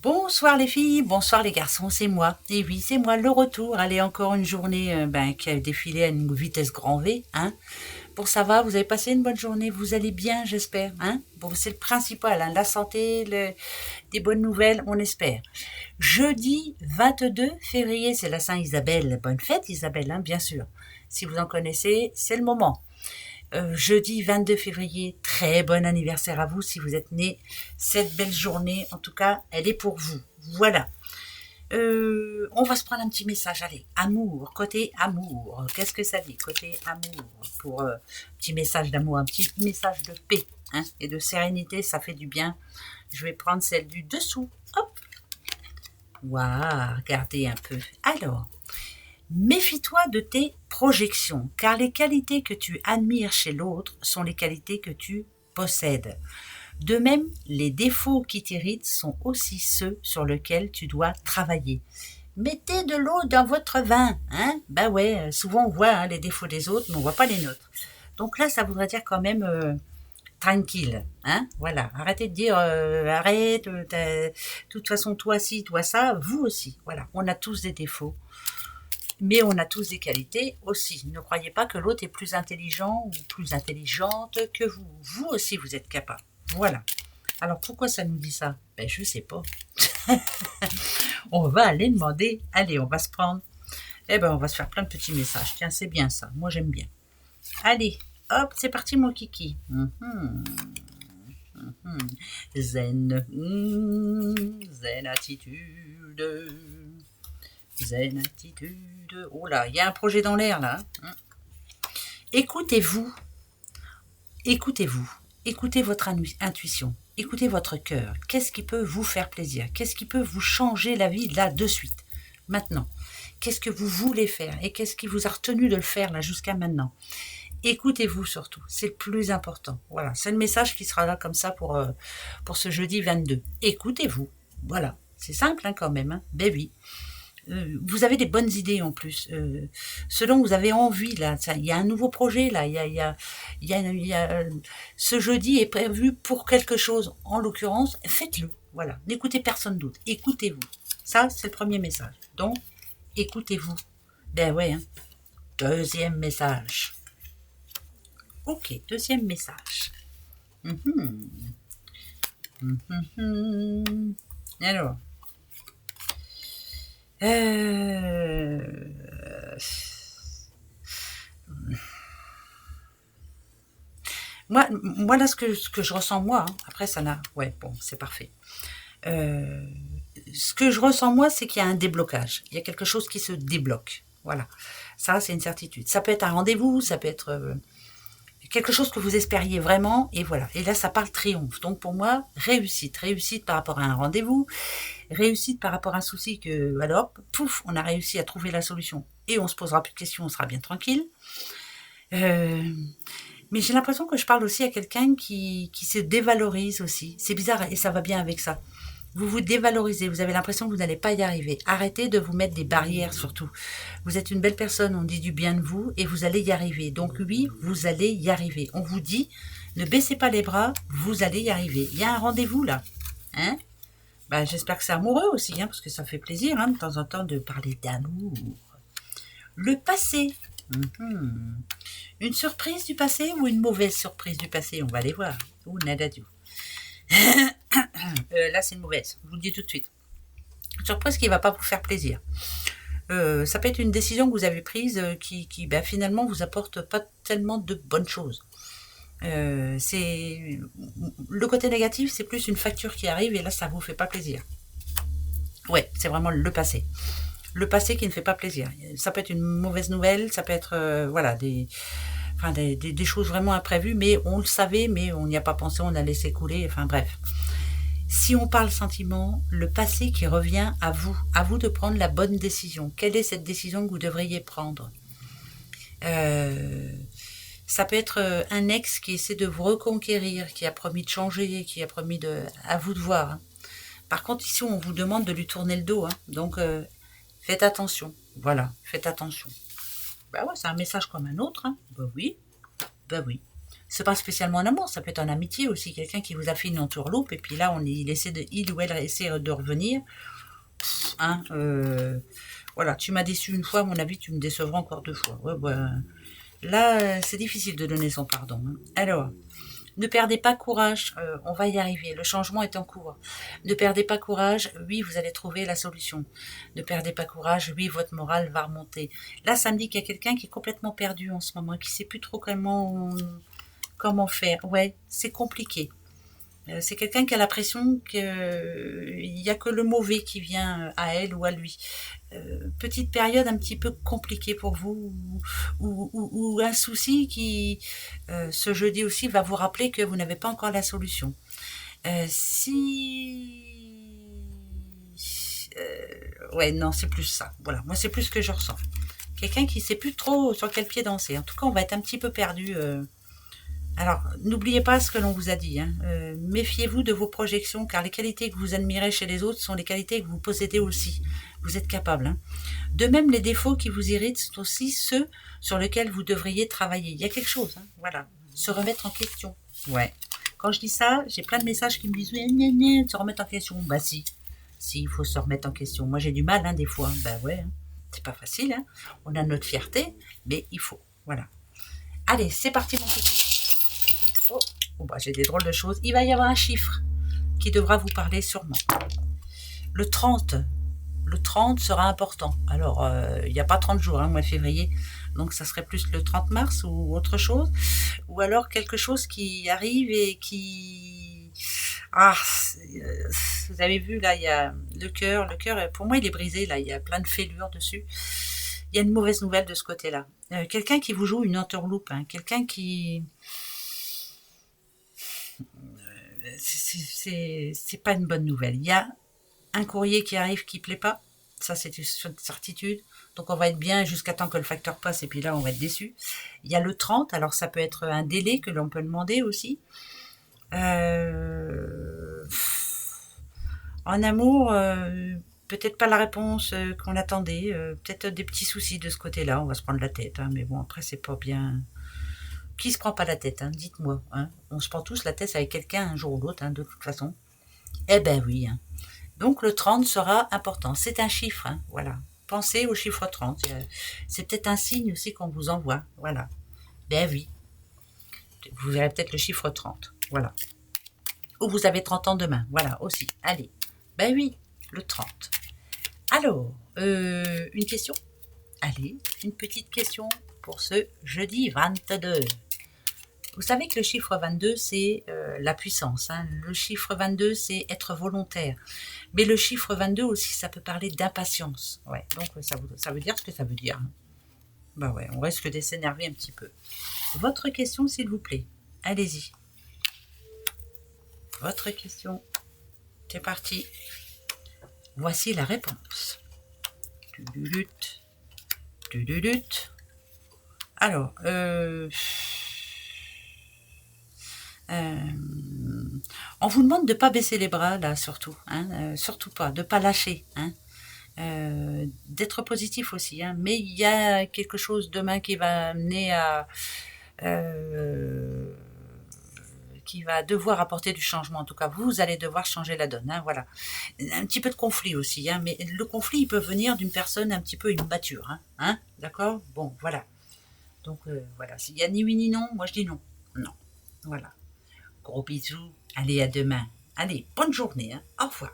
Bonsoir les filles, bonsoir les garçons, c'est moi. Et oui, c'est moi, le retour. Allez, encore une journée qui a défilé à une vitesse grand V. Hein. Bon, ça va, vous avez passé une bonne journée, vous allez bien, j'espère. Hein. Bon, c'est le principal, hein, la santé, des bonnes nouvelles, on espère. Jeudi 22 février, c'est la Saint-Isabelle. Bonne fête Isabelle, hein, bien sûr. Si vous en connaissez, c'est le moment. Jeudi 22 février, très bon anniversaire à vous si vous êtes né cette belle journée. En tout cas, elle est pour vous. Voilà. On va se prendre un petit message. Allez, amour, côté amour. Qu'est-ce que ça dit, côté amour? Pour petit message d'amour, un petit message de paix hein, et de sérénité, ça fait du bien. Je vais prendre celle du dessous. Hop. Waouh, regardez un peu. Alors, méfie-toi de tes projections, car les qualités que tu admires chez l'autre sont les qualités que tu possèdes. De même, les défauts qui t'irritent sont aussi ceux sur lesquels tu dois travailler. Mettez de l'eau dans votre vin, hein? Ben ouais, souvent on voit hein, les défauts des autres, mais on voit pas les nôtres. Donc là, ça voudrait dire quand même tranquille, hein? Voilà, arrêtez de dire arrête, de toute façon toi ci, toi ça, vous aussi. Voilà, on a tous des défauts. Mais on a tous des qualités aussi. Ne croyez pas que l'autre est plus intelligent ou plus intelligente que vous. Vous aussi, vous êtes capable. Voilà. Alors, pourquoi ça nous dit ça? Ben, je sais pas. On va aller demander. Allez, on va se prendre. Eh ben, on va se faire plein de petits messages. Tiens, c'est bien ça. Moi, j'aime bien. Allez, hop, c'est parti, mon kiki. Zen. Zen attitude. Zen attitude. Oh là, il y a un projet dans l'air là. Écoutez-vous. Écoutez-vous. Écoutez votre intuition. Écoutez votre cœur. Qu'est-ce qui peut vous faire plaisir? Qu'est-ce qui peut vous changer la vie là de suite? Maintenant. Qu'est-ce que vous voulez faire? Et qu'est-ce qui vous a retenu de le faire là jusqu'à maintenant? Écoutez-vous surtout. C'est le plus important. Voilà. C'est le message qui sera là comme ça pour ce jeudi 22. Écoutez-vous. Voilà. C'est simple hein, quand même. Hein. Ben oui. Vous avez des bonnes idées en plus. Ce dont vous avez envie là, il y a un nouveau projet là. Ce jeudi est prévu pour quelque chose. En l'occurrence, faites-le. Voilà. N'écoutez personne d'autre. Écoutez-vous. Ça, c'est le premier message. Donc, écoutez-vous. Ben ouais. Hein. Deuxième message. Ok, deuxième message. Alors. Moi là, ce que je ressens moi, hein, après ça n'a... Ouais, bon, c'est parfait. Ce que je ressens moi, c'est qu'il y a un déblocage. Il y a quelque chose qui se débloque. Voilà. Ça, c'est une certitude. Ça peut être un rendez-vous, ça peut être quelque chose que vous espériez vraiment, et voilà. Et là, ça parle triomphe. Donc pour moi, réussite. Réussite par rapport à un rendez-vous, réussite par rapport à un souci que, alors, pouf, on a réussi à trouver la solution. Et on se posera plus de questions, on sera bien tranquille. Mais j'ai l'impression que je parle aussi à quelqu'un qui se dévalorise aussi. C'est bizarre et ça va bien avec ça. Vous vous dévalorisez, vous avez l'impression que vous n'allez pas y arriver. Arrêtez de vous mettre des barrières surtout. Vous êtes une belle personne, on dit du bien de vous et vous allez y arriver. Donc oui, vous allez y arriver. On vous dit, ne baissez pas les bras, vous allez y arriver. Il y a un rendez-vous là. Hein? Ben, j'espère que c'est amoureux aussi, hein, parce que ça fait plaisir hein, de temps en temps de parler d'amour. Le passé. Une surprise du passé ou une mauvaise surprise du passé? On va aller voir. Ou nadadio. Là, c'est une mauvaise. Je vous le dis tout de suite. Une surprise qui ne va pas vous faire plaisir. Ça peut être une décision que vous avez prise qui finalement vous apporte pas tellement de bonnes choses. C'est le côté négatif, c'est plus une facture qui arrive et là, ça vous fait pas plaisir. Ouais, c'est vraiment le passé. Le passé qui ne fait pas plaisir. Ça peut être une mauvaise nouvelle, ça peut être voilà des choses vraiment imprévues, mais on le savait, mais on n'y a pas pensé, on a laissé couler, enfin bref. Si on parle sentiment, le passé qui revient à vous de prendre la bonne décision. Quelle est cette décision que vous devriez prendre? Ça peut être un ex qui essaie de vous reconquérir, qui a promis de changer, qui a promis à vous de voir. Hein. Par contre, ici, on vous demande de lui tourner le dos. Hein. Donc, faites attention. Voilà, faites attention. Bah ouais, c'est un message comme un autre. Hein. Bah oui. C'est pas spécialement un amour, ça peut être en amitié aussi. Quelqu'un qui vous a fait une entourloupe et puis là, il ou elle essaie de revenir. Hein, voilà, tu m'as déçu une fois, à mon avis, tu me décevras encore 2 fois. Ouais, bah, là, c'est difficile de donner son pardon. Hein. Alors, ne perdez pas courage, on va y arriver, le changement est en cours. Ne perdez pas courage, oui, vous allez trouver la solution. Ne perdez pas courage, oui, votre morale va remonter. Là, ça me dit qu'il y a quelqu'un qui est complètement perdu en ce moment, qui ne sait plus trop comment faire. Ouais, c'est compliqué. C'est quelqu'un qui a l'impression qu'il n'y a que le mauvais qui vient à elle ou à lui. Petite période un petit peu compliquée pour vous, ou un souci qui, ce jeudi aussi, va vous rappeler que vous n'avez pas encore la solution. Ouais, non, c'est plus ça. Voilà, moi c'est plus ce que je ressens. Quelqu'un qui ne sait plus trop sur quel pied danser. En tout cas, on va être un petit peu perdu. Alors, n'oubliez pas ce que l'on vous a dit. Hein. Méfiez-vous de vos projections, car les qualités que vous admirez chez les autres sont les qualités que vous possédez aussi. Vous êtes capable. Hein. De même, les défauts qui vous irritent sont aussi ceux sur lesquels vous devriez travailler. Il y a quelque chose. Hein. Voilà. Se remettre en question. Ouais. Quand je dis ça, j'ai plein de messages qui me disent « se remettre en question ». Bah si. Si, il faut se remettre en question. Moi, j'ai du mal, hein, des fois. Ben ouais. Hein. C'est pas facile. Hein. On a notre fierté, mais il faut. Voilà. Allez, c'est parti, mon petit. Oh bah, j'ai des drôles de choses. Il va y avoir un chiffre qui devra vous parler sûrement. Le 30. Le 30 sera important. Alors, il n'y a pas 30 jours, hein, mois de février. Donc, ça serait plus le 30 mars ou autre chose. Ou alors quelque chose qui arrive et qui... Ah, vous avez vu, là, il y a le cœur. Le cœur, pour moi, il est brisé, là. Il y a plein de fêlures dessus. Il y a une mauvaise nouvelle de ce côté-là. Quelqu'un qui vous joue une entourloupe. Hein, quelqu'un qui... c'est pas une bonne nouvelle. Il y a un courrier qui arrive qui plaît pas, ça c'est une certitude. Donc on va être bien jusqu'à temps que le facteur passe et puis là on va être déçu. Il y a le 30, alors ça peut être un délai que l'on peut demander aussi. En amour, peut-être pas la réponse qu'on attendait, peut-être des petits soucis de ce côté-là, on va se prendre la tête, hein, mais bon après c'est pas bien. Qui se prend pas la tête, hein, dites-moi. Hein. On se prend tous la tête avec quelqu'un un jour ou l'autre, hein, de toute façon. Eh ben oui. Hein. Donc le 30 sera important. C'est un chiffre, hein, voilà. Pensez au chiffre 30. C'est peut-être un signe aussi qu'on vous envoie. Voilà. Ben oui. Vous verrez peut-être le chiffre 30. Voilà. Ou vous avez 30 ans demain. Voilà, aussi. Allez. Ben oui, le 30. Alors, une question? Allez, une petite question pour ce jeudi 22. Vous savez que le chiffre 22, c'est la puissance. Hein. Le chiffre 22, c'est être volontaire. Mais le chiffre 22 aussi, ça peut parler d'impatience. Ouais, donc ça veut dire ce que ça veut dire. Hein. Bah ouais, on risque de s'énerver un petit peu. Votre question, s'il vous plaît. Allez-y. Votre question. C'est parti. Voici la réponse. Alors, on vous demande de ne pas baisser les bras, là, surtout. Hein, surtout pas, de ne pas lâcher. Hein, d'être positif aussi. Hein, mais il y a quelque chose demain qui va amener à... qui va devoir apporter du changement. En tout cas, vous allez devoir changer la donne. Hein, voilà. Un petit peu de conflit aussi. Hein, mais le conflit, il peut venir d'une personne un petit peu immature. Hein, d'accord. Bon, voilà. Donc, voilà. S'il y a ni oui ni non, moi je dis non. Non. Voilà. Gros bisous. Allez, à demain. Allez, bonne journée. Hein. Au revoir.